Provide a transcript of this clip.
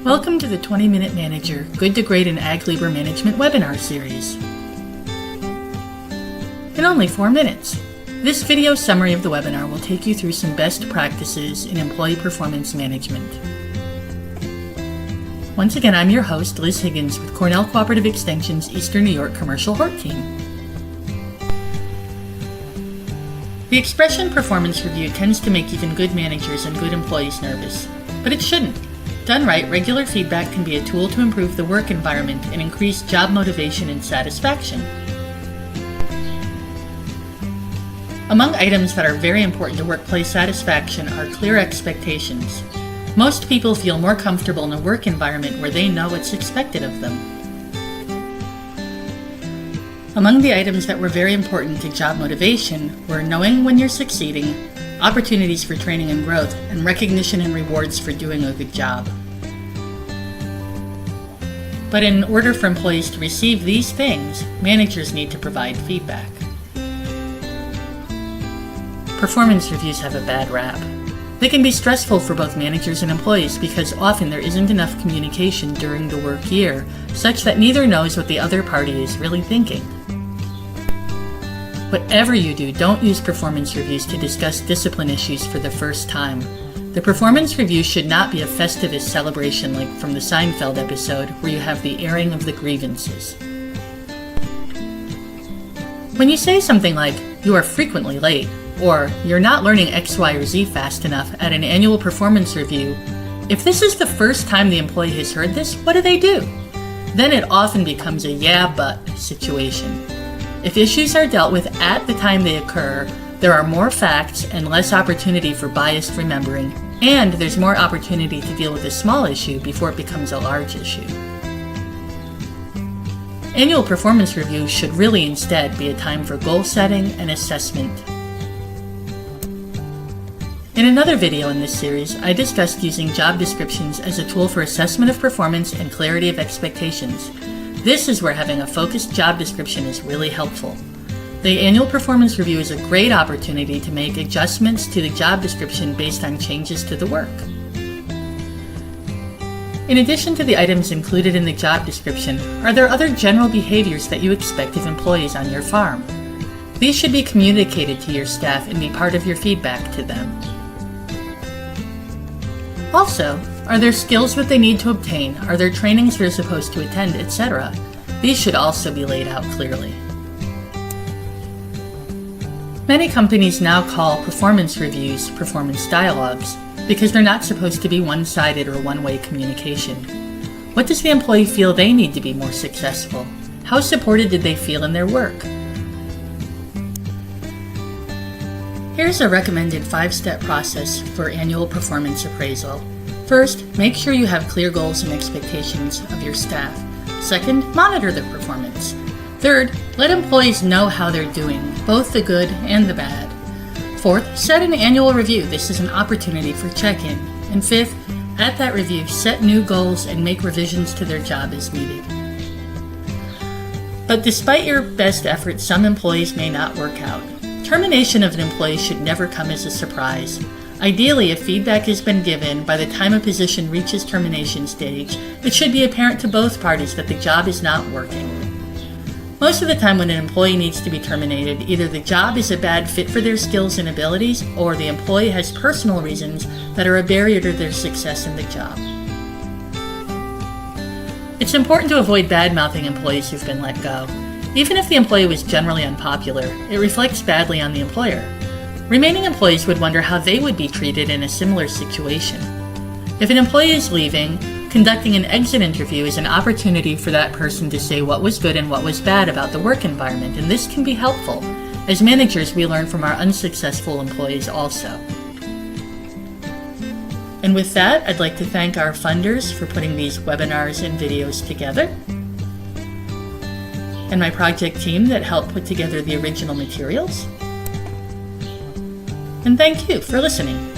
Welcome to the 20-Minute Manager Good to Great in Ag Labor Management webinar series. In only 4 minutes, this video summary of the webinar will take you through some best practices in employee performance management. Once again, I'm your host, Liz Higgins with Cornell Cooperative Extension's Eastern New York Commercial Hort Team. The expression performance review tends to make even good managers and good employees nervous, but it shouldn't. Done right, regular feedback can be a tool to improve the work environment and increase job motivation and satisfaction. Among items that are very important to workplace satisfaction are clear expectations. Most people feel more comfortable in a work environment where they know what's expected of them. Among the items that were very important to job motivation were knowing when you're succeeding, opportunities for training and growth, and recognition and rewards for doing a good job. But in order for employees to receive these things, managers need to provide feedback. Performance reviews have a bad rap. They can be stressful for both managers and employees because often there isn't enough communication during the work year, such that neither knows what the other party is really thinking. Whatever you do, don't use performance reviews to discuss discipline issues for the first time. The performance review should not be a Festivus celebration like from the Seinfeld episode where you have the airing of the grievances. When you say something like, "You are frequently late," or "You're not learning X, Y, or Z fast enough" at an annual performance review, if this is the first time the employee has heard this, what do? Then it often becomes a "yeah, but" situation. If issues are dealt with at the time they occur, there are more facts and less opportunity for biased remembering, and there's more opportunity to deal with a small issue before it becomes a large issue. Annual performance review should really instead be a time for goal setting and assessment. In another video in this series, I discussed using job descriptions as a tool for assessment of performance and clarity of expectations. This is where having a focused job description is really helpful. The annual performance review is a great opportunity to make adjustments to the job description based on changes to the work. In addition to the items included in the job description, are there other general behaviors that you expect of employees on your farm? These should be communicated to your staff and be part of your feedback to them. Also, are there skills that they need to obtain? Are there trainings they're supposed to attend, etc.? These should also be laid out clearly. Many companies now call performance reviews performance dialogues because they're not supposed to be one-sided or one-way communication. What does the employee feel they need to be more successful? How supported did they feel in their work? Here's a recommended 5-step process for annual performance appraisal. First, make sure you have clear goals and expectations of your staff. Second, monitor their performance. Third, let employees know how they're doing, both the good and the bad. Fourth, set an annual review. This is an opportunity for check-in. And fifth, at that review, set new goals and make revisions to their job as needed. But despite your best efforts, some employees may not work out. Termination of an employee should never come as a surprise. Ideally, if feedback has been given by the time a position reaches termination stage, it should be apparent to both parties that the job is not working. Most of the time when an employee needs to be terminated, either the job is a bad fit for their skills and abilities, or the employee has personal reasons that are a barrier to their success in the job. It's important to avoid bad-mouthing employees who've been let go. Even if the employee was generally unpopular, it reflects badly on the employer. Remaining employees would wonder how they would be treated in a similar situation. If an employee is leaving, conducting an exit interview is an opportunity for that person to say what was good and what was bad about the work environment, and this can be helpful. As managers, we learn from our unsuccessful employees also. And with that, I'd like to thank our funders for putting these webinars and videos together, and my project team that helped put together the original materials. And thank you for listening.